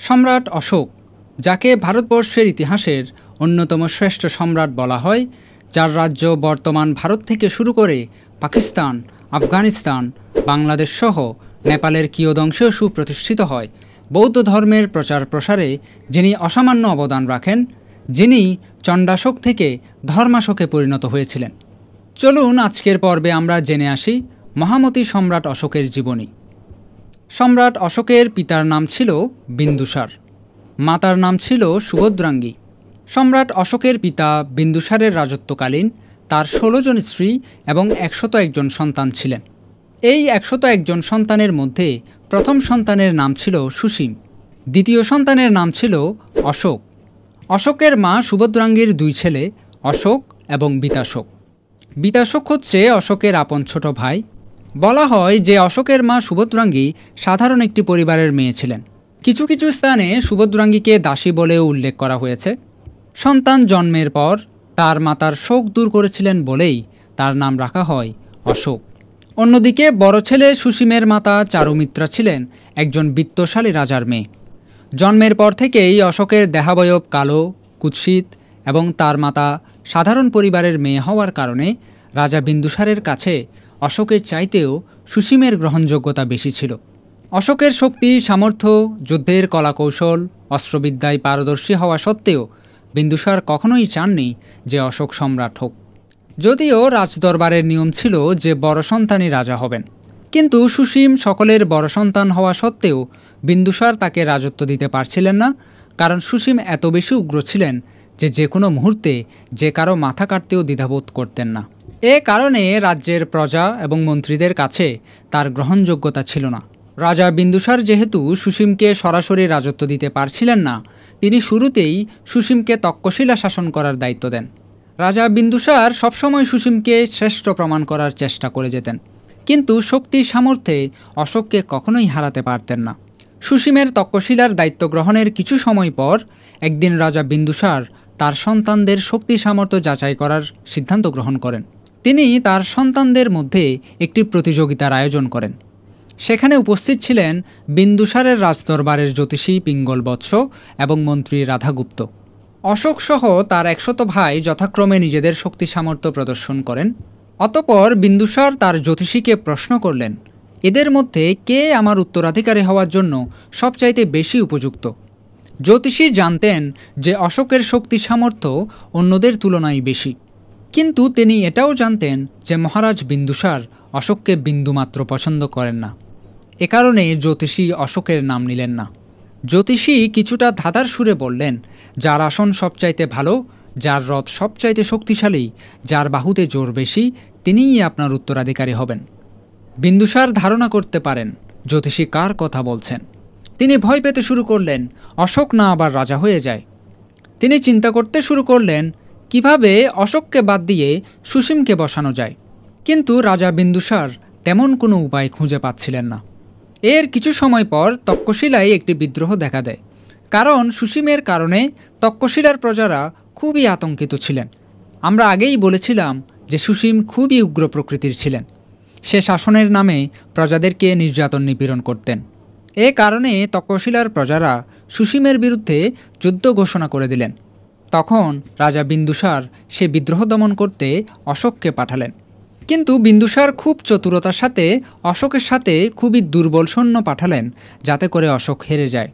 সম্রাট অশোক, যাকে ভারতবর্ষের ইতিহাসের অন্যতম শ্রেষ্ঠ সম্রাট বলা হয়, যার রাজ্য বর্তমান ভারত থেকে শুরু করে পাকিস্তান, আফগানিস্তান, বাংলাদেশ সহ নেপালের কিয়দংশেও সুপ্রতিষ্ঠিত হয়, বৌদ্ধ ধর্মের প্রচার প্রসারে যিনি অসামান্য অবদান রাখেন, যিনি চণ্ডাশোক থেকে ধর্মাশোকে পরিণত হয়েছিলেন। চলুন আজকের পর্বে আমরা জেনে আসি মহামতি সম্রাট অশোকের জীবনী। সম্রাট অশোকের পিতার নাম ছিল বিন্দুসার, মাতার নাম ছিল সুভদ্রাঙ্গী। সম্রাট অশোকের পিতা বিন্দুসারের রাজত্বকালীন তার ১৬ জন স্ত্রী এবং ১০১ জন সন্তান ছিলেন। এই ১০১ জন সন্তানের মধ্যে প্রথম সন্তানের নাম ছিল সুসীম, দ্বিতীয় সন্তানের নাম ছিল অশোক। অশোকের মা সুভদ্রাঙ্গীর ২ ছেলে অশোক এবং বিতাশোক। বিতাশোক হচ্ছে অশোকের আপন ছোট ভাই। বলা হয় যে অশোকের মা সুভদ্রাঙ্গী সাধারণ একটি পরিবারের মেয়ে ছিলেন। কিছু কিছু স্থানে সুভদ্রাঙ্গীকে দাসী বলেও উল্লেখ করা হয়েছে। সন্তান জন্মের পর তার মাতার শোক দূর করেছিলেন বলেই তার নাম রাখা হয় অশোক। অন্যদিকে বড় ছেলে সুসীমের মাতা চারুমিত্রা ছিলেন একজন বিত্তশালী রাজার মেয়ে। জন্মের পর থেকেই অশোকের দেহাবয়ব কালো, কুৎসিত এবং তার মাতা সাধারণ পরিবারের মেয়ে হওয়ার কারণে রাজা বিন্দুসারের কাছে অশোকের চাইতেও সুসীমের গ্রহণযোগ্যতা বেশি ছিল। অশোকের শক্তি, সামর্থ্য, যুদ্ধের কলাকৌশল, অস্ত্রবিদ্যায় পারদর্শী হওয়া সত্ত্বেও বিন্দুসার কখনোই চাননি যে অশোক সম্রাট হোক। যদিও রাজদরবারের নিয়ম ছিল যে বড় সন্তানই রাজা হবেন, কিন্তু সুসীম সকলের বড় সন্তান হওয়া সত্ত্বেও বিন্দুসার তাকে রাজত্ব দিতে পারছিলেন না, কারণ সুসীম এত বেশি উগ্র ছিলেন যে কোনো মুহূর্তে যে কারো মাথা কাটতেও দ্বিধাবোধ করতেন না। এ কারণে রাজ্যের প্রজা এবং মন্ত্রীদের কাছে তার গ্রহণযোগ্যতা ছিল না। রাজা বিন্দুসার যেহেতু সুসীমকে সরাসরি রাজত্ব দিতে পারছিলেন না, তিনি শুরুতেই সুসীমকে তক্ষশিলা শাসন করার দায়িত্ব দেন। রাজা বিন্দুসার সবসময় সুসীমকে শ্রেষ্ঠ প্রমাণ করার চেষ্টা করে যেতেন, কিন্তু শক্তি সামর্থ্যে অশোককে কখনোই হারাতে পারতেন না। সুসীমের তক্ষশিলার দায়িত্ব গ্রহণের কিছু সময় পর একদিন রাজা বিন্দুসার তার সন্তানদের শক্তি সামর্থ্য যাচাই করার সিদ্ধান্ত গ্রহণ করেন। তিনি তার সন্তানদের মধ্যে একটি প্রতিযোগিতার আয়োজন করেন। সেখানে উপস্থিত ছিলেন বিন্দুসারের রাজদরবারের জ্যোতিষী পিঙ্গল বৎস এবং মন্ত্রী রাধাগুপ্ত। অশোক সহ তার ১০০ ভাই যথাক্রমে নিজেদের শক্তি সামর্থ্য প্রদর্শন করেন। অতঃপর বিন্দুসার তার জ্যোতিষীকে প্রশ্ন করলেন, এদের মধ্যে কে আমার উত্তরাধিকারী হওয়ার জন্য সবচাইতে বেশি উপযুক্ত? জ্যোতিষী জানতেন যে অশোকের শক্তি সামর্থ্য অন্যদের তুলনায় বেশি, কিন্তু তিনি এটাও জানতেন যে মহারাজ বিন্দুসার অশোককে বিন্দুমাত্র পছন্দ করেন না। এ কারণে জ্যোতিষী অশোকের নাম নিলেন না। জ্যোতিষী কিছুটা ধাঁধার সুরে বললেন, যার আসন সবচাইতে ভালো, যার রথ সবচাইতে শক্তিশালী, যার বাহুতে জোর বেশি, তিনিই আপনার উত্তরাধিকারী হবেন। বিন্দুসার ধারণা করতে পারেন জ্যোতিষী কার কথা বলছেন। তিনি ভয় পেতে শুরু করলেন অশোক না আবার রাজা হয়ে যায়। তিনি চিন্তা করতে শুরু করলেন কিভাবে অশোককে বাদ দিয়ে সুসীমকে বসানো যায়, কিন্তু রাজা বিন্দুসার তেমন কোনো উপায় খুঁজে পাচ্ছিলেন না। এর কিছু সময় পর তক্ষশিলায় একটি বিদ্রোহ দেখা দেয়, কারণ সুসীমের কারণে তক্ষশিলার প্রজারা খুবই আতঙ্কিত ছিলেন। আমরা আগেই বলেছিলাম যে সুসীম খুবই উগ্র প্রকৃতির ছিলেন। সে শাসনের নামে প্রজাদেরকে নির্যাতন নিপীড়ন করতেন। এ কারণে তক্ষশিলার প্রজারা সুসীমের বিরুদ্ধে যুদ্ধ ঘোষণা করে দিলেন। তখন রাজা বিন্দুসার সে বিদ্রোহ দমন করতে অশোককে পাঠালেন, কিন্তু বিন্দুসার খুব চতুরতার সাথে অশোকের সাথে খুবই দুর্বল সৈন্য পাঠালেন, যাতে করে অশোক হেরে যায়।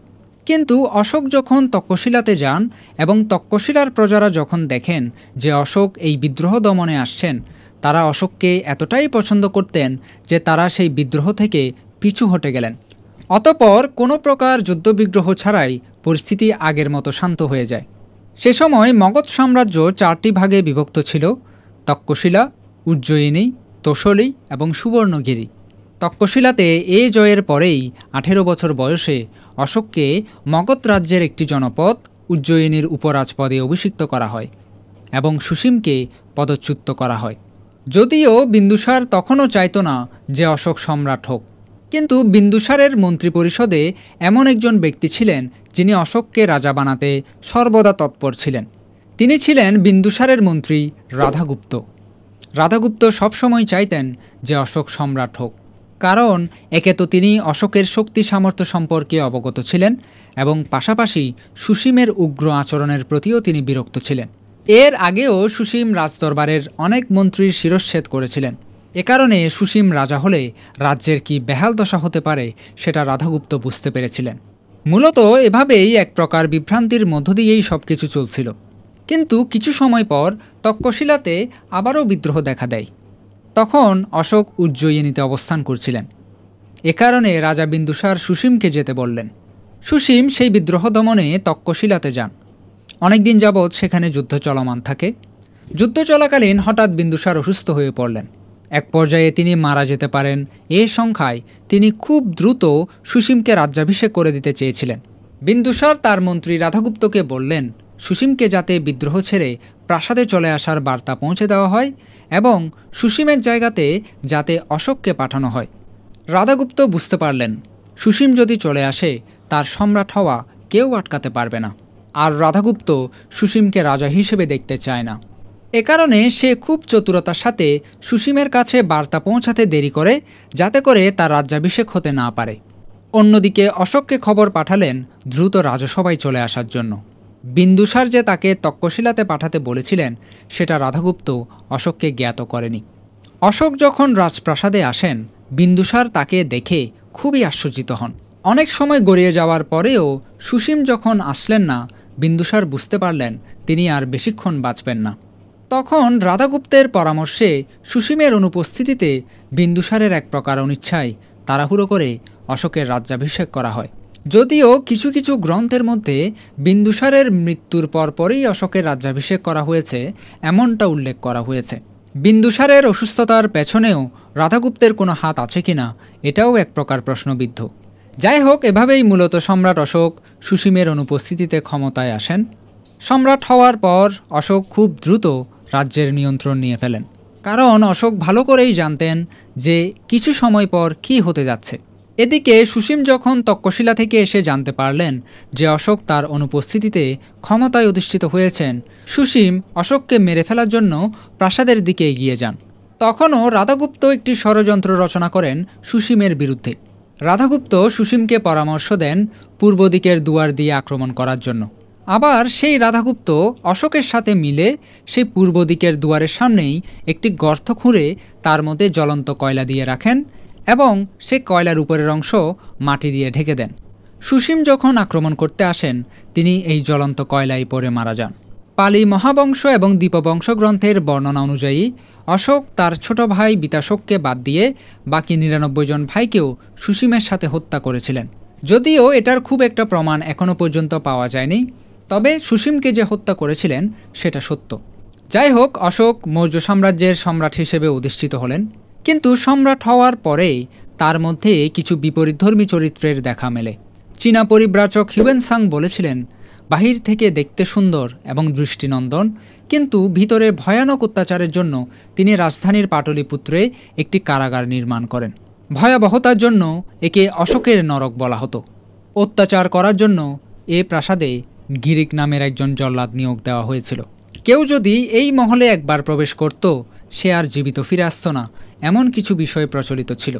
কিন্তু অশোক যখন তক্ষশিলাতে যান এবং তক্ষশিলার প্রজারা যখন দেখেন যে অশোক এই বিদ্রোহ দমনে আসছেন, তারা অশোককে এতটাই পছন্দ করতেন যে তারা সেই বিদ্রোহ থেকে পিছু হটে গেলেন। অতঃপর কোনো প্রকার যুদ্ধবিগ্রহ ছাড়াই পরিস্থিতি আগের মতো শান্ত হয়ে যায়। সে সময় মগধ সাম্রাজ্য 4টি ভাগে বিভক্ত ছিল: তক্ষশিলা, উজ্জয়িনী, তোষলী এবং সুবর্ণগিরি। তক্ষশিলাতে এ জয়ের পরেই 18 বছর বয়সে অশোককে মগধ রাজ্যের একটি জনপদ উজ্জয়িনীর উপরাজপদে অভিষিক্ত করা হয় এবং সুসীমকে পদচ্যুত করা হয়। যদিও বিন্দুসার তখনও চাইত না যে অশোক সম্রাট হোক, কিন্তু বিন্দুসারের মন্ত্রিপরিষদে এমন একজন ব্যক্তি ছিলেন যিনি অশোককে রাজা বানাতে সর্বদা তৎপর ছিলেন। তিনি ছিলেন বিন্দুসারের মন্ত্রী রাধাগুপ্ত। রাধাগুপ্ত সবসময় চাইতেন যে অশোক সম্রাট হোক। কারণ একে তো তিনি অশোকের শক্তি সামর্থ্য সম্পর্কে অবগত ছিলেন এবং পাশাপাশি সুসীমের উগ্র আচরণের প্রতিও তিনি বিরক্ত ছিলেন। এর আগেও সুসীম রাজদরবারের অনেক মন্ত্রীর শিরশ্ছেদ করেছিলেন। এ কারণে সুসীম রাজা হলে রাজ্যের কি বেহাল দশা হতে পারে সেটা রাধাগুপ্ত বুঝতে পেরেছিলেন। মূলত এভাবেই এক প্রকার বিভ্রান্তির মধ্য দিয়েই সব কিছু চলছিল। কিন্তু কিছু সময় পর তক্ষশিলাতে আবারও বিদ্রোহ দেখা দেয়। তখন অশোক উজ্জয়িনীতে অবস্থান করছিলেন। এ কারণে রাজা বিন্দুসার সুসীমকে যেতে বললেন। সুসীম সেই বিদ্রোহ দমনে তক্ষশিলাতে যান। অনেকদিন যাবৎ সেখানে যুদ্ধ চলমান থাকে। যুদ্ধ চলাকালীন হঠাৎ বিন্দুসার অসুস্থ হয়ে পড়লেন। এক পর্যায়ে তিনি মারা যেতে পারেন এ সংখ্যায় তিনি খুব দ্রুত সুসীমকে রাজ্যাভিষেক করে দিতে চেয়েছিলেন। বিন্দুসার তার মন্ত্রী রাধাগুপ্তকে বললেন সুসীমকে যাতে বিদ্রোহ ছেড়ে প্রাসাদে চলে আসার বার্তা পৌঁছে দেওয়া হয় এবং সুসীমের জায়গাতে যাতে অশোককে পাঠানো হয়। রাধাগুপ্ত বুঝতে পারলেন সুসীম যদি চলে আসে তার সম্রাট হওয়া কেউ আটকাতে পারবে না, আর রাধাগুপ্ত সুসীমকে রাজা হিসেবে দেখতে চায় না। এ কারণে সে খুব চতুরতার সাথে সুসীমের কাছে বার্তা পৌঁছাতে দেরি করে যাতে করে তার রাজ্যাভিষেক হতে না পারে। অন্যদিকে অশোককে খবর পাঠালেন দ্রুত রাজসভায় চলে আসার জন্য। বিন্দুসার যে তাকে তক্ষশিলাতে পাঠাতে বলেছিলেন সেটা রাধাগুপ্ত অশোককে জ্ঞাত করেনি। অশোক যখন রাজপ্রাসাদে আসেন বিন্দুসার তাকে দেখে খুবই আশ্চর্যিত হন। অনেক সময় গড়িয়ে যাওয়ার পরেও সুসীম যখন আসলেন না বিন্দুসার বুঝতে পারলেন তিনি আর বেশিক্ষণ বাঁচবেন না। তখন রাধাগুপ্তের পরামর্শে সুসীমের অনুপস্থিতিতে বিন্দুসারের এক প্রকার অনিচ্ছায় তাড়াহুড়ো করে অশোকের রাজ্যাভিষেক করা হয়। যদিও কিছু কিছু গ্রন্থের মধ্যে বিন্দুসারের মৃত্যুর পরপরই অশোকের রাজ্যাভিষেক করা হয়েছে এমনটা উল্লেখ করা হয়েছে। বিন্দুসারের অসুস্থতার পেছনেও রাধাগুপ্তের কোনো হাত আছে কিনা এটাও এক প্রকার প্রশ্নবিদ্ধ। যাই হোক, এভাবেই মূলত সম্রাট অশোক সুসীমের অনুপস্থিতিতে ক্ষমতায় আসেন। সম্রাট হওয়ার পর অশোক খুব দ্রুত রাজ্যের নিয়ন্ত্রণ নিয়ে ফেলেন, কারণ অশোক ভালো করেই জানতেন যে কিছু সময় পর কী হতে যাচ্ছে। এদিকে সুসীম যখন তক্ষশিলা থেকে এসে জানতে পারলেন যে অশোক তার অনুপস্থিতিতে ক্ষমতায় অধিষ্ঠিত হয়েছেন, সুসীম অশোককে মেরে ফেলার জন্য প্রাসাদের দিকে এগিয়ে যান। তখনও রাধাগুপ্ত একটি ষড়যন্ত্র রচনা করেন সুসীমের বিরুদ্ধে। রাধাগুপ্ত সুসীমকে পরামর্শ দেন পূর্ব দিকের দুয়ার দিয়ে আক্রমণ করার জন্য। আবার সেই রাধাগুপ্ত অশোকের সাথে মিলে সেই পূর্ব দিকের দুয়ারের সামনেই একটি গর্ত খুঁড়ে তার মধ্যে জ্বলন্ত কয়লা দিয়ে রাখেন এবং সে কয়লার উপরের অংশ মাটি দিয়ে ঢেকে দেন। সুসীম যখন আক্রমণ করতে আসেন তিনি এই জ্বলন্ত কয়লায় পড়ে মারা যান। পালি মহাবংশ এবং দীপবংশ গ্রন্থের বর্ণনা অনুযায়ী অশোক তার ছোট ভাই বিতাশোককে বাদ দিয়ে বাকি ৯৯ জন ভাইকেও সুসীমের সাথে হত্যা করেছিলেন। যদিও এটার খুব একটা প্রমাণ এখনও পর্যন্ত পাওয়া যায়নি, তবে সুসীমকে যে হত্যা করেছিলেন সেটা সত্য। যাই হোক, অশোক মৌর্য সাম্রাজ্যের সম্রাট হিসেবে অধিষ্ঠিত হলেন, কিন্তু সম্রাট হওয়ার পরেই তার মধ্যে কিছু বিপরীতধর্মী চরিত্রের দেখা মেলে। চীনা পরিব্রাজক হিউয়েনসাং বলেছিলেন বাহির থেকে দেখতে সুন্দর এবং দৃষ্টিনন্দন, কিন্তু ভিতরে ভয়ানক অত্যাচারের জন্য তিনি রাজধানীর পাটলিপুত্রে একটি কারাগার নির্মাণ করেন। ভয়াবহতার জন্য একে অশোকের নরক বলা হতো। অত্যাচার করার জন্য এ প্রাসাদে গিরিক নামের একজন জল্লাদ নিয়োগ দেওয়া হয়েছিল। কেউ যদি এই মহলে একবার প্রবেশ করত সে আর জীবিত ফিরে আসত না, এমন কিছু বিষয় প্রচলিত ছিল।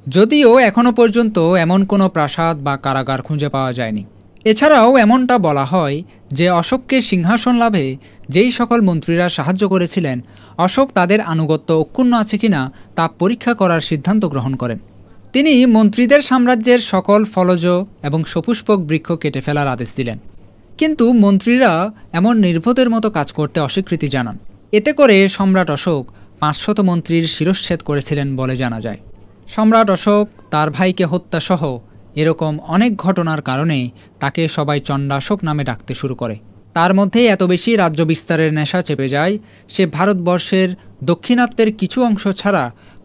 যদিও এখনও পর্যন্ত এমন কোনো প্রাসাদ বা কারাগার খুঁজে পাওয়া যায়নি। এছাড়াও এমনটা বলা হয় যে অশোককে সিংহাসন লাভে যেই সকল মন্ত্রীরা সাহায্য করেছিলেন অশোক তাদের আনুগত্য অক্ষুণ্ণ আছে কিনা তা পরীক্ষা করার সিদ্ধান্ত গ্রহণ করেন। তিনি মন্ত্রীদের সাম্রাজ্যের সকল ফলজ এবং সপুষ্পক বৃক্ষ কেটে ফেলার আদেশ দিলেন, কিন্তু মন্ত্রীরা এমন নির্বোধের মতো কাজ করতে অস্বীকৃতি জানান। এতে করে সম্রাট অশোক ৫০০ মন্ত্রীর শিরশ্ছেদ করেছিলেন বলে জানা যায়। সম্রাট অশোক তার ভাইকে হত্যাসহ এরকম অনেক ঘটনার কারণে তাকে সবাই চণ্ডাশোক নামে ডাকতে শুরু করে। তার মধ্যে এত বেশি রাজ্য বিস্তারের নেশা চেপে যায় সে ভারতবর্ষের দক্ষিণাত্যের কিছু অংশ ছাড়া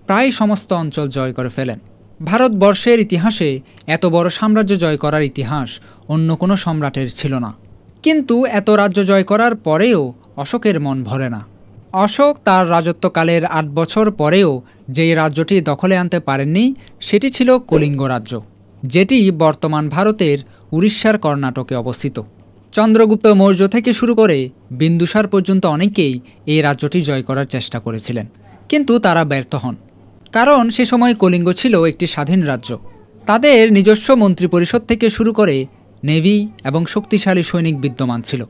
প্রায় সমস্ত অঞ্চল জয় করে ফেলেন। ভারতবর্ষের ইতিহাসে এত বড় সাম্রাজ্য জয় করার ইতিহাস অন্য কোনো সম্রাটের ছিল না। কিন্তু এত রাজ্য জয় করার পরেও অশোকের মন ভরে না। অশোক তার রাজত্বকালের ৮ বছর পরেও যেই রাজ্যটি দখলে আনতে পারেননি সেটি ছিল কলিঙ্গ রাজ্য, যেটি বর্তমান ভারতের উড়িষ্যার কর্ণাটকে অবস্থিত। চন্দ্রগুপ্ত মৌর্য থেকে শুরু করে বিন্দুসার পর্যন্ত অনেকেই এই রাজ্যটি জয় করার চেষ্টা করেছিলেন, কিন্তু তারা ব্যর্থ হন। কারণ সে সময় কলিঙ্গ ছিল একটি স্বাধীন রাজ্য। তাদের নিজস্ব মন্ত্রিপরিষদ থেকে শুরু করে নেভি এবং শক্তিশালী সৈনিক বিদ্যমান ছিল।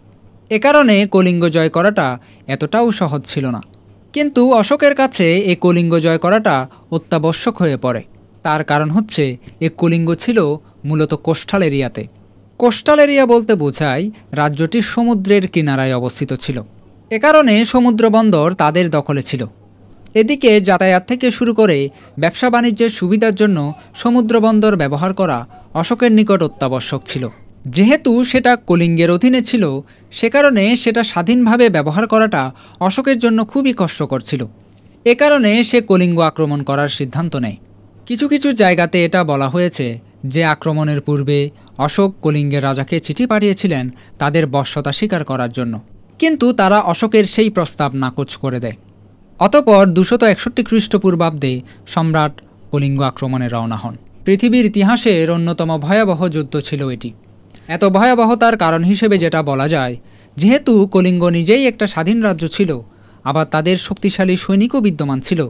এ কারণে কলিঙ্গ জয় করাটা এতটাও সহজ ছিল না। কিন্তু অশোকের কাছে এ কলিঙ্গ জয় করাটা অত্যাবশ্যক হয়ে পড়ে। তার কারণ হচ্ছে এ কলিঙ্গ ছিল মূলত কোস্টাল এরিয়াতে। কোস্টাল এরিয়া বলতে বোঝায় রাজ্যটি সমুদ্রের কিনারায় অবস্থিত ছিল। এ কারণে সমুদ্র বন্দর তাদের দখলে ছিল। এদিকে যাতায়াত থেকে শুরু করে ব্যবসা বাণিজ্যের সুবিধার জন্য সমুদ্র বন্দর ব্যবহার করা অশোকের নিকট অত্যাবশ্যক ছিল। যেহেতু সেটা কলিঙ্গের অধীনে ছিল, সে কারণে সেটা স্বাধীনভাবে ব্যবহার করাটা অশোকের জন্য খুবই কষ্টকর ছিল। এ কারণে সে কলিঙ্গ আক্রমণ করার সিদ্ধান্ত নেয়। কিছু কিছু জায়গাতে এটা বলা হয়েছে যে আক্রমণের পূর্বে অশোক কলিঙ্গের রাজাকে চিঠি পাঠিয়েছিলেন তাদের বশ্যতা স্বীকার করার জন্য, কিন্তু তারা অশোকের সেই প্রস্তাব নাকচ করে দেয়। অতঃপর 261 খ্রিস্টপূর্বাব্দে সম্রাট কলিঙ্গ আক্রমণে রওনা হন। পৃথিবীর ইতিহাসের অন্যতম ভয়াবহ যুদ্ধ ছিল এটি। এত ভয়াবহতার কারণ হিসেবে যেটা বলা যায়, যেহেতু কলিঙ্গ নিজেই একটা স্বাধীন রাজ্য ছিল, আবার তাদের শক্তিশালী সৈনিকও বিদ্যমান ছিল,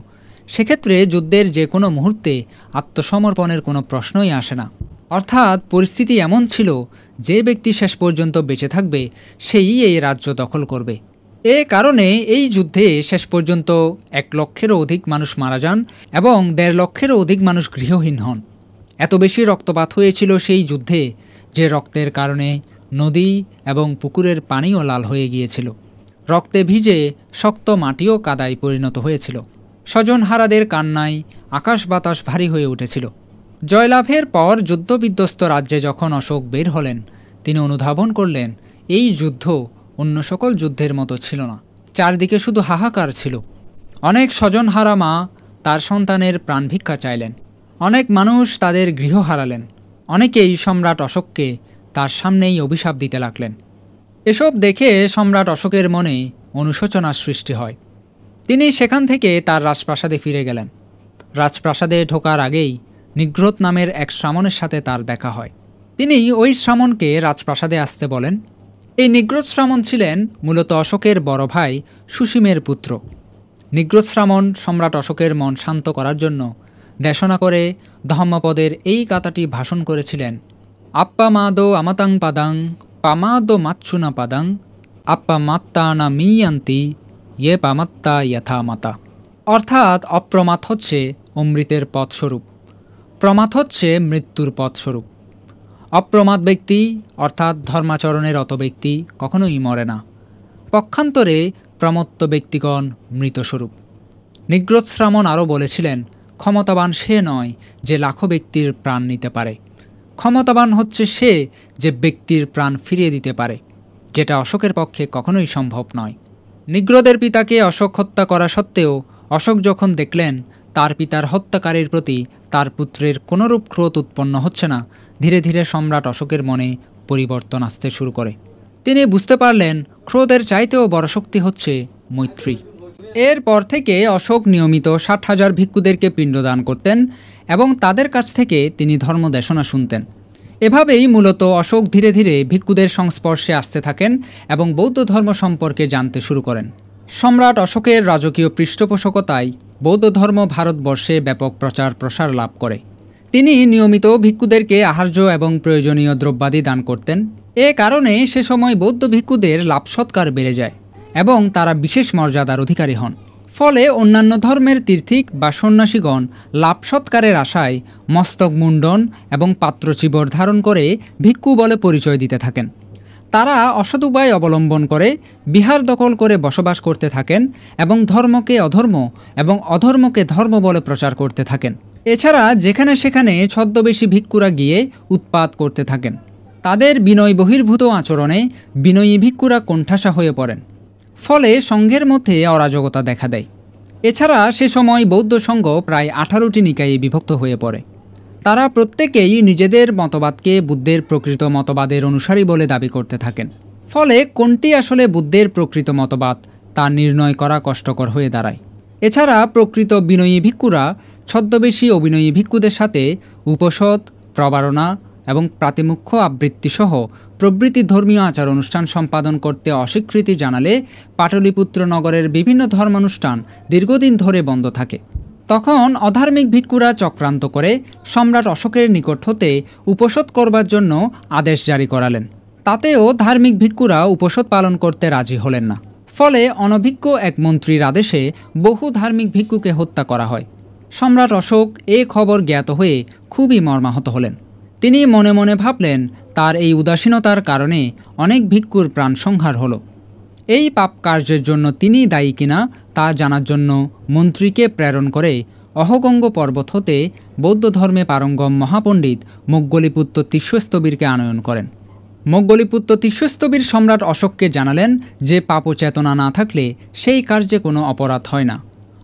সেক্ষেত্রে যুদ্ধের যে কোনো মুহূর্তে আত্মসমর্পণের কোনো প্রশ্নই আসে না। অর্থাৎ পরিস্থিতি এমন ছিল, যে ব্যক্তি শেষ পর্যন্ত বেঁচে থাকবে সেই এই রাজ্য দখল করবে। এ কারণে এই যুদ্ধে শেষ পর্যন্ত 1 লক্ষেরও অধিক মানুষ মারা যান এবং 1.5 লক্ষেরও অধিক মানুষ গৃহহীন হন। এত বেশি রক্তপাত হয়েছিল সেই যুদ্ধে যে রক্তের কারণে নদী এবং পুকুরের পানিও লাল হয়ে গিয়েছিল। রক্তে ভিজে শক্ত মাটিও কাদায় পরিণত হয়েছিল। স্বজনহারাদের কান্নায় আকাশ বাতাস ভারী হয়ে উঠেছিল। জয়লাভের পর যুদ্ধবিধ্বস্ত রাজ্যে যখন অশোক বের হলেন, তিনি অনুধাবন করলেন এই যুদ্ধ অন্য সকল যুদ্ধের মতো ছিল না। চারদিকে শুধু হাহাকার ছিল। অনেক স্বজনহারা মা তার সন্তানের প্রাণ ভিক্ষা চাইলেন। অনেক মানুষ তাদের গৃহ হারালেন। অনেকেই সম্রাট অশোককে তার সামনেই অভিশাপ দিতে লাগলেন। এসব দেখে সম্রাট অশোকের মনে অনুশোচনার সৃষ্টি হয়। তিনি সেখান থেকে তার রাজপ্রাসাদে ফিরে গেলেন। রাজপ্রাসাদে ঢোকার আগেই নিগ্রোধ নামের এক শ্রামণের সাথে তার দেখা হয়। তিনি ওই শ্রামণকে রাজপ্রাসাদে আসতে বলেন। এই নিগ্রোধ শ্রামণ ছিলেন মূলত অশোকের বড় ভাই সুসীমের পুত্র। নিগ্রোধ শ্রামণ সম্রাট অশোকের মন শান্ত করার জন্য দেশনা করে ধম্মপদের এই কাতাটি ভাষণ করেছিলেন। আপ্পা মাদো আমাতাং পাদাং পামাদো মাচ্ছুনা পাদাং আপ্পা মাত্তা না মিয়ান্তি ইয়ে পামাত্তা যথা মাতা। অর্থাৎ অপ্রমাদ হচ্ছে অমৃতের পথস্বরূপ, প্রমাদ হচ্ছে মৃত্যুর পথস্বরূপ। অপ্রমাদ ব্যক্তি অর্থাৎ ধর্মাচরণের অত ব্যক্তি কখনোই মরে না। পক্ষান্তরে প্রমত্ত ব্যক্তিগণ মৃতস্বরূপ। নিগ্রোধ শ্রামণ আরও বলেছিলেন, ক্ষমতাবান সে নয় যে লাখো ব্যক্তির প্রাণ নিতে পারে, ক্ষমতাবান হচ্ছে সে যে ব্যক্তির প্রাণ ফিরিয়ে দিতে পারে, যেটা অশোকের পক্ষে কখনোই সম্ভব নয়। নিগ্রোধের পিতাকে অশোক হত্যা করা সত্ত্বেও অশোক যখন দেখলেন তার পিতার হত্যাকারীর প্রতি তার পুত্রের কোনোরূপ ক্রোধ উৎপন্ন হচ্ছে না, ধীরে ধীরে সম্রাট অশোকের মনে পরিবর্তন আসতে শুরু করে। তিনি বুঝতে পারলেন ক্রোধের চাইতেও বড় শক্তি হচ্ছে মৈত্রী। এরপর থেকে অশোক নিয়মিত 60,000 ভিক্ষুদেরকে পিণ্ডদান করতেন এবং তাদের কাছ থেকে তিনি ধর্মদেশনা শুনতেন। এভাবেই মূলত অশোক ধীরে ধীরে ভিক্ষুদের সংস্পর্শে আসতে থাকেন এবং বৌদ্ধ ধর্ম সম্পর্কে জানতে শুরু করেন। সম্রাট অশোকের রাজকীয় পৃষ্ঠপোষকতায় বৌদ্ধ ধর্ম ভারতবর্ষে ব্যাপক প্রচার প্রসার লাভ করে। তিনি নিয়মিত ভিক্ষুদেরকে আহার্য এবং প্রয়োজনীয় দ্রব্যাদি দান করতেন। এ কারণে সে সময় বৌদ্ধ ভিক্ষুদের লাভ সৎকার বেড়ে যায় এবং তারা বিশেষ মর্যাদার অধিকারী হন। ফলে অন্যান্য ধর্মের তীর্থিক বা সন্ন্যাসীগণ লাভ সৎকারের আশায় মস্তক মুন্ডন এবং পাত্রচিবর ধারণ করে ভিক্ষু বলে পরিচয় দিতে থাকেন। তারা অসৎ উপায় অবলম্বন করে বিহার দখল করে বসবাস করতে থাকেন এবং ধর্মকে অধর্ম এবং অধর্মকে ধর্ম বলে প্রচার করতে থাকেন। এছাড়া যেখানে সেখানে ছদ্মবেশী ভিক্ষুরা গিয়ে উৎপাত করতে থাকেন। তাদের বিনয় বহির্ভূত আচরণে বিনয়ী ভিক্ষুরা কোণঠাসা হয়ে পড়েন। ফলে সংঘের মধ্যে অরাজকতা দেখা দেয়। এছাড়া সে সময় বৌদ্ধ সংঘ প্রায় 18টি নিকায়ে বিভক্ত হয়ে পড়ে। তারা প্রত্যেকেই নিজেদের মতবাদকে বুদ্ধের প্রকৃত মতবাদের অনুসারী বলে দাবি করতে থাকেন। ফলে কোনটি আসলে বুদ্ধের প্রকৃত মতবাদ তা নির্ণয় করা কষ্টকর হয়ে দাঁড়ায়। এছাড়া প্রকৃত বিনয়ী ভিক্ষুরা ছদ্মবেশী অভিনয়ী ভিক্ষুদের সাথে উপসদ, প্রবারণা এবং প্রাতিমুখ্য আবৃত্তিসহ প্রভৃতি ধর্মীয় আচার অনুষ্ঠান সম্পাদন করতে অস্বীকৃতি জানালে পাটলিপুত্র নগরের বিভিন্ন ধর্মানুষ্ঠান দীর্ঘদিন ধরে বন্ধ থাকে। তখন অধার্মিক ভিক্ষুরা চক্রান্ত করে সম্রাট অশোকের নিকট হতে উপোসৎ করবার জন্য আদেশ জারি করালেন। তাতেও ধার্মিক ভিক্ষুরা উপোসৎ পালন করতে রাজি হলেন না। ফলে অনভিজ্ঞ এক মন্ত্রীর আদেশে বহু ধার্মিক ভিক্ষুকে হত্যা করা হয়। সম্রাট অশোক এ খবর জ্ঞাত হয়ে খুবই মর্মাহত হলেন। তিনি মনে মনে ভাবলেন, তার এই উদাসীনতার কারণে অনেক ভিক্ষুর প্রাণ সংহার হলো। এই পাপ কার্যের জন্য তিনি দায়ী কিনা তা জানার জন্য মন্ত্রীকে প্রেরণ করে অহগঙ্গ পর্বত হতে বৌদ্ধ ধর্মে পারঙ্গম মহাপণ্ডিত মোগ্গলিপুত্র তীর্থস্থবিরকে আনয়ন করেন। মোগ্গলিপুত্র তীর্থস্থবির সম্রাট অশোককে জানালেন যে পাপচেতনা না থাকলে সেই কার্যে কোনো অপরাধ হয় না।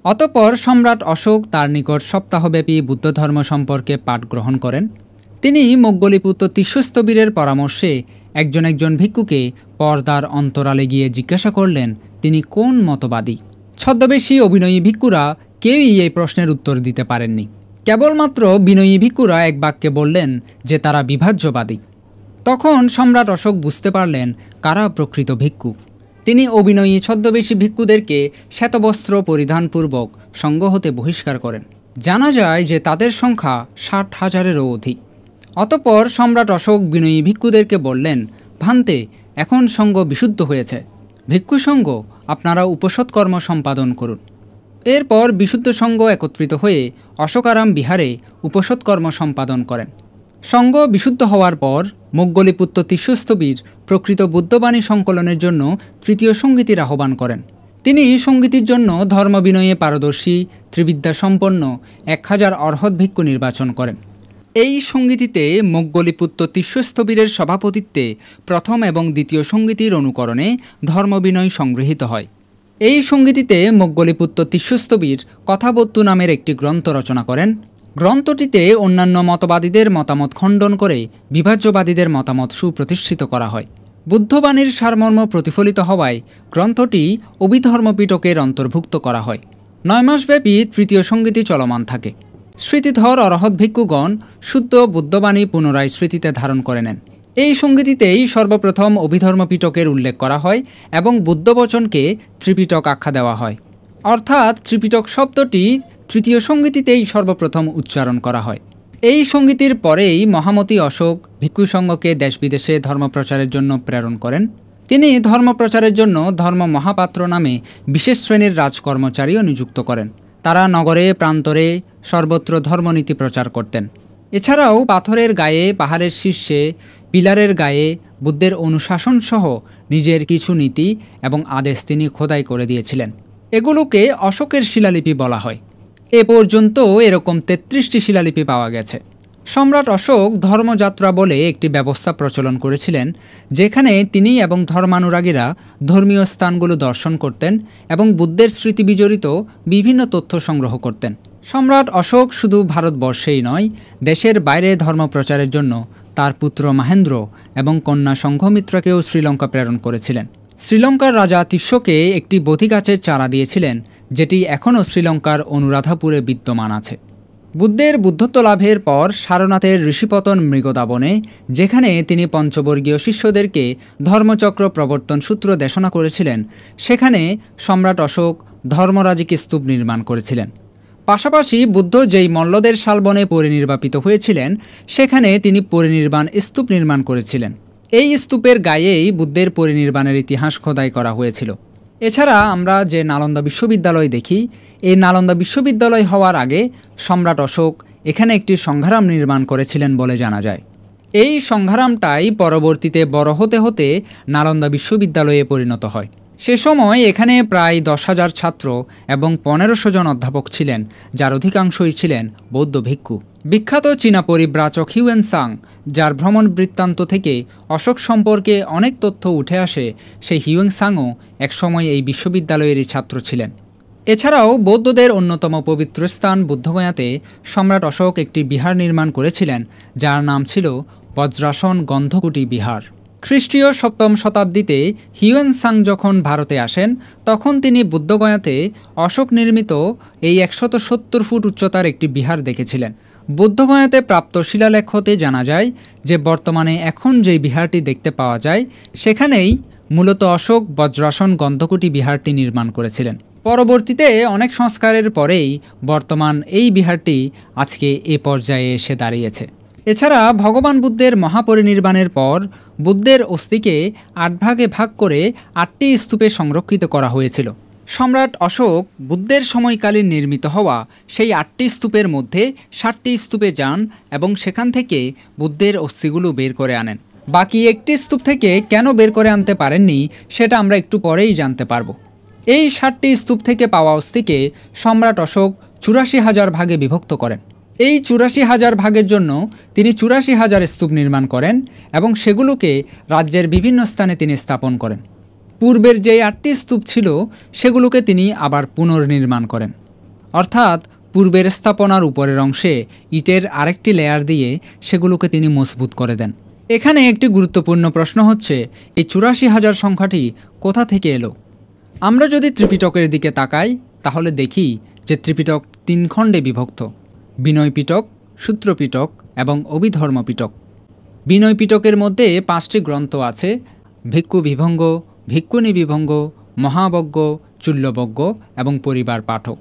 অতঃপর সম্রাট অশোক তার নিকট সপ্তাহব্যাপী বুদ্ধ ধর্ম সম্পর্কে পাঠ গ্রহণ করেন। তিনি মোগ্গলিপুত্র তীর্থস্থবিরের পরামর্শে একজন ভিক্ষুকে পর্দার অন্তরালে গিয়ে জিজ্ঞাসা করলেন তিনি কোন মতবাদী। ছদ্মবেশী অভিনয়ী ভিক্ষুরা কেউই এই প্রশ্নের উত্তর দিতে পারেননি। কেবলমাত্র বিনয়ী ভিক্ষুরা এক বাক্যে বললেন যে তারা বিভাজ্যবাদী। তখন সম্রাট অশোক বুঝতে পারলেন কারা প্রকৃত ভিক্ষু। তিনি অভিনয়ী ছদ্মবেশী ভিক্ষুদেরকে শ্বেতবস্ত্র পরিধানপূর্বক সঙ্গ হতে বহিষ্কার করেন। জানা যায় যে তাদের সংখ্যা 60,000-এরও অধিক। অতঃপর সম্রাট অশোক বিনয়ী ভিক্ষুদেরকে বললেন, ভান্তে, এখন সঙ্গ বিশুদ্ধ হয়েছে। ভিক্ষু সঙ্গ আপনারা উপোসৎ কর্ম সম্পাদন করুন। এরপর বিশুদ্ধ সঙ্গ একত্রিত হয়ে অশোকারাম বিহারে উপোসৎ কর্ম সম্পাদন করেন। সঙ্গ বিশুদ্ধ হওয়ার পর মোগ্গলিপুত্র তীর্থস্থবির প্রকৃত বুদ্ধবাণী সংকলনের জন্য তৃতীয় সঙ্গীতির আহ্বান করেন। তিনি সঙ্গীতির জন্য ধর্মবিনয়ে পারদর্শী ত্রিবিদ্যা সম্পন্ন 1000 অর্হৎ ভিক্ষু নির্বাচন করেন। এই সঙ্গীতিতে মোগ্গলিপুত্র তীর্থস্থবিরের সভাপতিত্বে প্রথম এবং দ্বিতীয় সঙ্গীতির অনুকরণে ধর্মবিনয় সংগৃহীত হয়। এই সঙ্গীতিতে মোগ্গলিপুত্র তীর্থস্থবির কথাবস্তু নামের একটি গ্রন্থ রচনা করেন। গ্রন্থটিতে অন্যান্য মতবাদীদের মতামত খণ্ডন করে বিভাজ্যবাদীদের মতামত সুপ্রতিষ্ঠিত করা হয়। বুদ্ধবাণীর সারমর্ম প্রতিফলিত হওয়ায় গ্রন্থটি অভিধর্ম পিটকের অন্তর্ভুক্ত করা হয়। 9 মাসব্যাপী তৃতীয় সঙ্গীতি চলমান থাকে। স্মৃতিধর অরহৎ ভিক্ষুগণ শুদ্ধ বুদ্ধবাণী পুনরায় স্মৃতিতে ধারণ করে নেন। এই সঙ্গীতিতেই সর্বপ্রথম অভিধর্ম পিটকের উল্লেখ করা হয় এবং বুদ্ধবচনকে ত্রিপিটক আখ্যা দেওয়া হয়। অর্থাৎ ত্রিপিটক শব্দটি তৃতীয় সঙ্গীতিতেই সর্বপ্রথম উচ্চারণ করা হয়। এই সঙ্গীতির পরেই মহামতি অশোক ভিক্ষু সংঘকে দেশ বিদেশে ধর্মপ্রচারের জন্য প্রেরণ করেন। তিনি ধর্মপ্রচারের জন্য ধর্ম মহাপাত্র নামে বিশেষ শ্রেণীর রাজকর্মচারীও নিযুক্ত করেন। তারা নগরে প্রান্তরে সর্বত্র ধর্মনীতি প্রচার করতেন। এছাড়াও পাথরের গায়ে, পাহাড়ের শীর্ষে, পিলারের গায়ে বুদ্ধের অনুশাসন সহ নিজের কিছু নীতি এবং আদেশ তিনি খোদাই করে দিয়েছিলেন। এগুলোকে অশোকের শিলালিপি বলা হয়। এ পর্যন্ত এরকম 33টি শিলালিপি পাওয়া গেছে। সম্রাট অশোক ধর্মযাত্রা বলে একটি ব্যবস্থা প্রচলন করেছিলেন, যেখানে তিনি এবং ধর্মানুরাগীরা ধর্মীয় স্থানগুলো দর্শন করতেন এবং বুদ্ধের স্মৃতি বিজড়িত বিভিন্ন তথ্য সংগ্রহ করতেন। সম্রাট অশোক শুধু ভারতবর্ষেই নয়, দেশের বাইরে ধর্মপ্রচারের জন্য তার পুত্র মহেন্দ্র এবং কন্যা সংঘমিত্রাকেও শ্রীলঙ্কা প্রেরণ করেছিলেন। শ্রীলঙ্কার রাজা তিস্যকে একটি বোধি গাছের চারা দিয়েছিলেন, যেটি এখনও শ্রীলঙ্কার অনুরাধাপুরে বিদ্যমান আছে। বুদ্ধের বুদ্ধত্ব লাভের পর সারনাথের ঋষিপতন মৃগদাবনে, যেখানে তিনি পঞ্চবর্গীয় শিষ্যদেরকে ধর্মচক্র প্রবর্তন সূত্র দেশনা করেছিলেন, সেখানে সম্রাট অশোক ধর্মরাজিক স্তূপ নির্মাণ করেছিলেন। পাশাপাশি বুদ্ধ যেই মল্লদের শালবনে পরিনির্বাপিত হয়েছিলেন, সেখানে তিনি পরিনির্বাণ স্তূপ নির্মাণ করেছিলেন। এই স্তূপের গায়েই বুদ্ধের পরিনির্বাণের ইতিহাস খোদাই করা হয়েছিল। এছাড়া আমরা যে নালন্দা বিশ্ববিদ্যালয় দেখি, এই নালন্দা বিশ্ববিদ্যালয় হওয়ার আগে সম্রাট অশোক এখানে একটি সংঘারাম নির্মাণ করেছিলেন বলে জানা যায়। এই সংঘারামটাই পরবর্তীতে বড় হতে হতে নালন্দা বিশ্ববিদ্যালয়ে পরিণত হয়। সে সময় এখানে প্রায় 10,000 ছাত্র এবং 1500 জন অধ্যাপক ছিলেন, যার অধিকাংশই ছিলেন বৌদ্ধ ভিক্ষু। বিখ্যাত চীনা পরিব্রাজক হিউয়েনসাং, যার ভ্রমণ বৃত্তান্ত থেকে অশোক সম্পর্কে অনেক তথ্য উঠে আসে, সেই হিউয়েনসাংও একসময় এই বিশ্ববিদ্যালয়েরই ছাত্র ছিলেন। এছাড়াও বৌদ্ধদের অন্যতম পবিত্র স্থান বুদ্ধগয়াতে সম্রাট অশোক একটি বিহার নির্মাণ করেছিলেন, যার নাম ছিল বজ্রাসন গন্ধকুটি বিহার। খ্রিস্টীয় 7ম শতাব্দীতে হিউয়েনসাং যখন ভারতে আসেন, তখন তিনি বুদ্ধগয়াতে অশোক নির্মিত এই 170 ফুট উচ্চতার একটি বিহার দেখেছিলেন। বুদ্ধগয়াতে প্রাপ্ত শিলালেখ হতে জানা যায় যে বর্তমানে এখন যেই বিহারটি দেখতে পাওয়া যায়, সেখানেই মূলত অশোক বজ্রাসন গন্ধকুটি বিহারটি নির্মাণ করেছিলেন। পরবর্তীতে অনেক সংস্কারের পরেই বর্তমান এই বিহারটি আজকে এ পর্যায়ে এসে দাঁড়িয়েছে। এছাড়া ভগবান বুদ্ধের মহাপরিনির্বাণের পর বুদ্ধের অস্থিকে ৮ ভাগে ভাগ করে ৮টি স্তূপে সংরক্ষিত করা হয়েছিল। সম্রাট অশোক বুদ্ধের সময়কালীন নির্মিত হওয়া সেই ৮টি স্তূপের মধ্যে ৭টি স্তূপে যান এবং সেখান থেকে বুদ্ধের অস্থিগুলো বের করে আনেন। বাকি একটি স্তূপ থেকে কেন বের করে আনতে পারেননি সেটা আমরা একটু পরেই জানতে পারব। এই ৭টি স্তূপ থেকে পাওয়া অস্থিকে সম্রাট অশোক ৮৪,০০০ ভাগে বিভক্ত করেন। এই ৮৪,০০০ ভাগের জন্য তিনি ৮৪,০০০ স্তূপ নির্মাণ করেন এবং সেগুলোকে রাজ্যের বিভিন্ন স্থানে তিনি স্থাপন করেন। পূর্বের যে ৮টি স্তূপ ছিল সেগুলোকে তিনি আবার পুনর্নির্মাণ করেন, অর্থাৎ পূর্বের স্থাপনার উপরের অংশে ইটের আরেকটি লেয়ার দিয়ে সেগুলোকে তিনি মজবুত করে দেন। এখানে একটি গুরুত্বপূর্ণ প্রশ্ন হচ্ছে, এই ৮৪,০০০ সংখ্যাটি কোথা থেকে এলো? আমরা যদি ত্রিপিটকের দিকে তাকাই তাহলে দেখি যে ত্রিপিটক ৩ খণ্ডে বিভক্ত: বিনয় পিটক, সূত্র পিটক এবং অভিধর্ম পিটক। বিনয় পিটকের মধ্যে 5টি গ্রন্থ আছে: ভিক্ষু বিভঙ্গ, ভিক্ষুণী বিভঙ্গ, মহাবজ্ঞ, চুল্লবজ্ঞ এবং পরিবার পাঠক।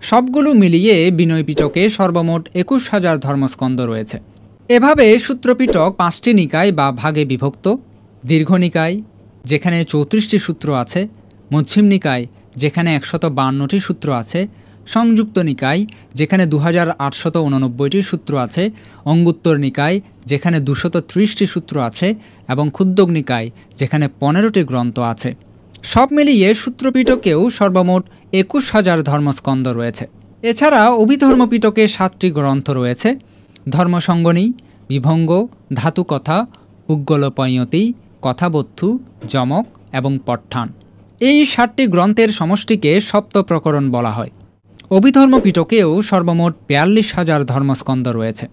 সবগুলো মিলিয়ে বিনয় পিটকে সর্বমোট ২১,০০০ ধর্মস্কন্ধ রয়েছে। এভাবে সূত্রপিটক 5টি নিকায় বা ভাগে বিভক্ত: দীর্ঘনিকায়, যেখানে 34টি সূত্র আছে; মধ্যম নিকায়, যেখানে 152টি সূত্র আছে; সংযুক্ত নিকায়, যেখানে 2889টি সূত্র আছে; অঙ্গুত্তর নিকায়, যেখানে 230টি সূত্র আছে; এবং ক্ষুদ্রক নিকায়, যেখানে 15টি গ্রন্থ আছে। সব মিলিয়ে সূত্রপিটকেও সর্বমোট ২১,০০০ ধর্মস্কন্ধ রয়েছে। এছাড়া অভিধর্ম পিটকে 7টি গ্রন্থ রয়েছে: ধর্মসঙ্গনী, বিভঙ্গ, ধাতুকথা, পুগ্গলপয়তি, কথাবত্থু, যমক এবং পট্ঠান। এই 7টি গ্রন্থের সমষ্টিকে সপ্তপ্রকরণ বলা হয়। অভিধর্ম পিটকেও সর্বমোট ৪২,০০০ ধর্মস্কন্ধ রয়েছে।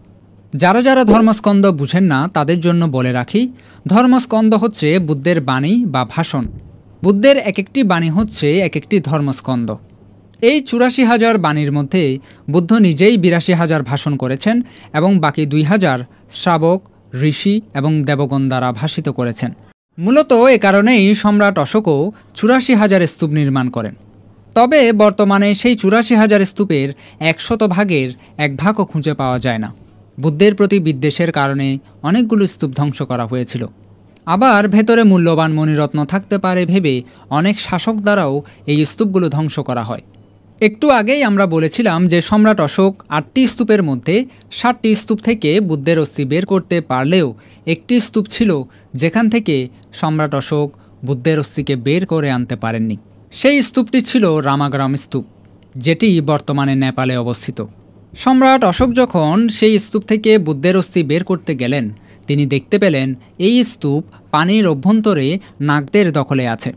যারা যারা ধর্মস্কন্ধ বুঝেন না তাদের জন্য বলে রাখি, ধর্মস্কন্ধ হচ্ছে বুদ্ধের বাণী বা ভাষণ। বুদ্ধের এক একটি বাণী হচ্ছে এক একটি ধর্মস্কন্ধ। এই ৮৪,০০০ বাণীর মধ্যে বুদ্ধ নিজেই ৮২,০০০ ভাষণ করেছেন এবং বাকি ২,০০০ শ্রাবক, ঋষি এবং দেবগণ দ্বারা ভাষিত করেছেন। মূলত এ কারণেই সম্রাট অশোকও ৮৪,০০০ স্তূপ নির্মাণ করেন। তবে বর্তমানে সেই ৮৪,০০০ স্তূপের ১০০ ভাগের ১ ভাগও খুঁজে পাওয়া যায় না। বুদ্ধের প্রতি বিদ্বেষের কারণে অনেকগুলো স্তূপ ধ্বংস করা হয়েছিল। আবার ভেতরে মূল্যবান মণিরত্ন থাকতে পারে ভেবে অনেক শাসক দ্বারাও এই স্তূপগুলো ধ্বংস করা হয়। একটু আগেই আমরা বলেছিলাম যে সম্রাট অশোক ৮টি স্তূপের মধ্যে ৭টি স্তূপ থেকে বুদ্ধের অস্থি বের করতে পারলেও একটি স্তূপ ছিল যেখান থেকে সম্রাট অশোক বুদ্ধের অস্থিকে বের করে আনতে পারেননি। সেই স্তূপটি ছিল রামাগ্রাম স্তূপ, যেটি বর্তমানে নেপালে অবস্থিত। সম্রাট অশোক যখন সেই স্তূপ থেকে বুদ্ধের অস্থি বের করতে গেলেন, তিনি দেখতে পেলেন এই স্তূপ পানির অভ্যন্তরে নাগদের দখলে আছে।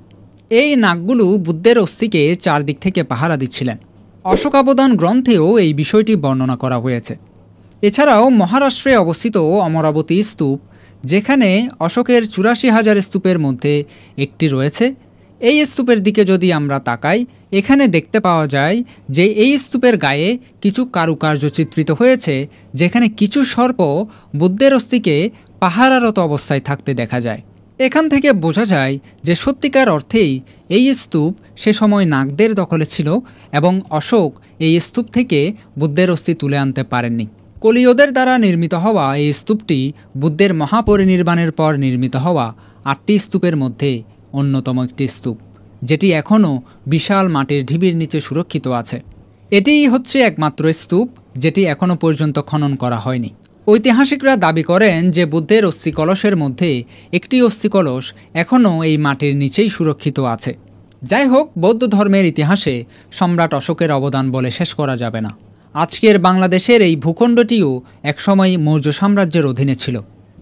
এই নাগগুলো বুদ্ধের অস্থিকে চারদিক থেকে পাহারা দিচ্ছিলেন। অশোকাবদান গ্রন্থেও এই বিষয়টি বর্ণনা করা হয়েছে। এছাড়াও মহারাষ্ট্রে অবস্থিত অমরাবতী স্তূপ, যেখানে অশোকের ৮৪,০০০ স্তূপের মধ্যে একটি রয়েছে, এই স্তূপের দিকে যদি আমরা তাকাই, এখানে দেখতে পাওয়া যায় যে এই স্তূপের গায়ে কিছু কারুকার্য চিত্রিত হয়েছে, যেখানে কিছু সর্প বুদ্ধের অস্থিকে পাহারারত অবস্থায় থাকতে দেখা যায়। এখান থেকে বোঝা যায় যে সত্যিকার অর্থেই এই স্তূপ সে সময় নাগদের দখলে ছিল এবং অশোক এই স্তূপ থেকে বুদ্ধের অস্থি তুলে আনতে পারেননি। কলিয়োদের দ্বারা নির্মিত হওয়া এই স্তূপটি বুদ্ধের মহাপরিনির্বাণের পর নির্মিত হওয়া 8টি স্তূপের মধ্যে অন্যতম একটি স্তূপ, যেটি এখনও বিশাল মাটির ঢিবির নিচে সুরক্ষিত আছে। এটিই হচ্ছে একমাত্র স্তূপ যেটি এখনও পর্যন্ত খনন করা হয়নি। ঐতিহাসিকরা দাবি করেন যে বুদ্ধের অস্থিকলসের মধ্যে একটি অস্থিকলস এখনও এই মাটির নিচেই সুরক্ষিত আছে। যাই হোক, বৌদ্ধ ধর্মের ইতিহাসে সম্রাট অশোকের অবদান বলে শেষ করা যাবে না। আজকের বাংলাদেশের এই ভূখণ্ডটিও একসময় মৌর্য সাম্রাজ্যের অধীনে ছিল।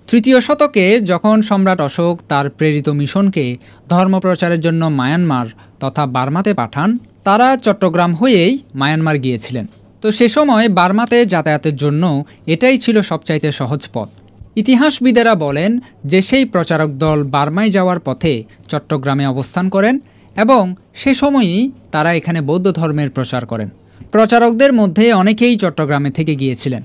3য় শতকে যখন সম্রাট অশোক তার প্রেরিত মিশনকে ধর্মপ্রচারের জন্য মায়ানমার তথা বার্মাতে পাঠান, তারা চট্টগ্রাম হয়েই মায়ানমার গিয়েছিলেন। তো সে সময় বার্মাতে যাতায়াতের জন্য এটাই ছিল সবচাইতে সহজ পথ। ইতিহাসবিদেরা বলেন যে সেই প্রচারক দল বার্মায় যাওয়ার পথে চট্টগ্রামে অবস্থান করেন এবং সে সময়ই তারা এখানে বৌদ্ধ ধর্মের প্রচার করেন। প্রচারকদের মধ্যে অনেকেই চট্টগ্রামে থেকে গিয়েছিলেন।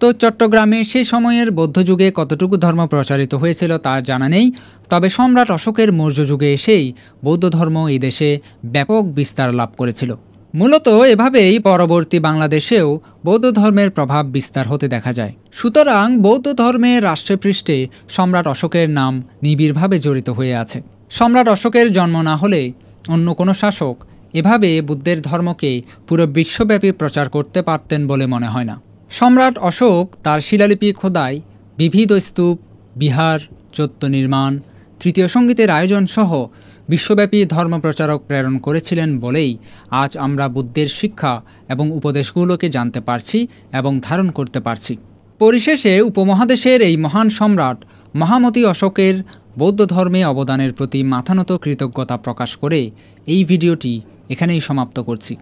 তো চট্টগ্রামে সেই সময়ের বৌদ্ধযুগে কতটুকু ধর্ম প্রচারিত হয়েছিল তা জানা নেই, তবে সম্রাট অশোকের মৌর্য যুগে এসেই বৌদ্ধ ধর্ম এই দেশে ব্যাপক বিস্তার লাভ করেছিল। মূলত এভাবেই পরবর্তী বাংলাদেশেও বৌদ্ধ ধর্মের প্রভাব বিস্তার হতে দেখা যায়। সুতরাং বৌদ্ধ ধর্মের রাষ্ট্রপৃষ্ঠে সম্রাট অশোকের নাম নিবিড়ভাবে জড়িত হয়ে আছে। সম্রাট অশোকের জন্ম না হলে অন্য কোনো শাসক এভাবে বুদ্ধের ধর্মকে পুরো বিশ্বব্যাপী প্রচার করতে পারতেন বলে মনে হয় না। সম্রাট অশোক তার শিলালিপি খোদাই, বিবিধ স্তূপ, বিহার, চত্বর নির্মাণ, তৃতীয় সঙ্গীতের আয়োজন সহ বিশ্বব্যাপী ধর্মপ্রচারক প্রেরণ করেছিলেন বলেই আজ আমরা বুদ্ধের শিক্ষা এবং উপদেশগুলোকে জানতে পারছি এবং ধারণ করতে পারছি। পরিশেষে উপমহাদেশের এই মহান সম্রাট মহামতি অশোকের বৌদ্ধ ধর্মে অবদানের প্রতি মাথানত কৃতজ্ঞতা প্রকাশ করে এই ভিডিওটি এখানেই সমাপ্ত করছি।